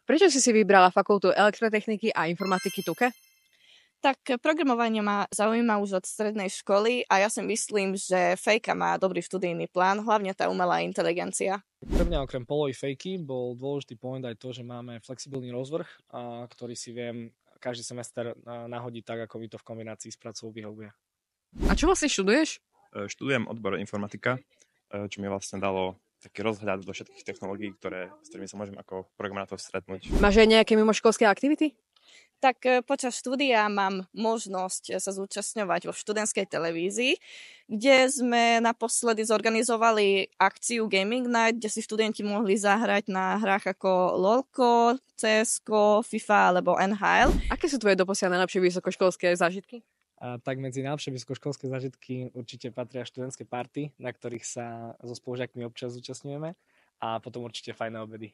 Prečo si vybrala fakultu elektrotechniky a informatiky TUKE? Tak programovanie ma zaujíma už od strednej školy a ja si myslím, že fejka má dobrý študijný plán, hlavne tá umelá inteligencia. Pre mňa okrem polovej fejky bol dôležitý point aj to, že máme flexibilný rozvrh, ktorý si viem každý semester nahodiť tak, ako mi to v kombinácii s pracou vyhovuje. A čo vlastne študuješ? Študujem odbor informatika, čo mi vlastne dalo taký rozhľad do všetkých technológií, s ktorými sa môžem ako programátor stretnúť. Máš aj nejaké mimoškolské aktivity? Tak počas štúdia mám možnosť sa zúčastňovať vo študentskej televízii, kde sme naposledy zorganizovali akciu Gaming Night, kde si študenti mohli zahrať na hrách ako LOLko, CSko, FIFA alebo NHL. Aké sú tvoje doposiaľ najlepšie vysokoškolské zážitky? Tak medzi najlepšie vysokoškolské zážitky určite patria študentské party, na ktorých sa so spolužiakmi občas zúčastňujeme, a potom určite fajné obedy.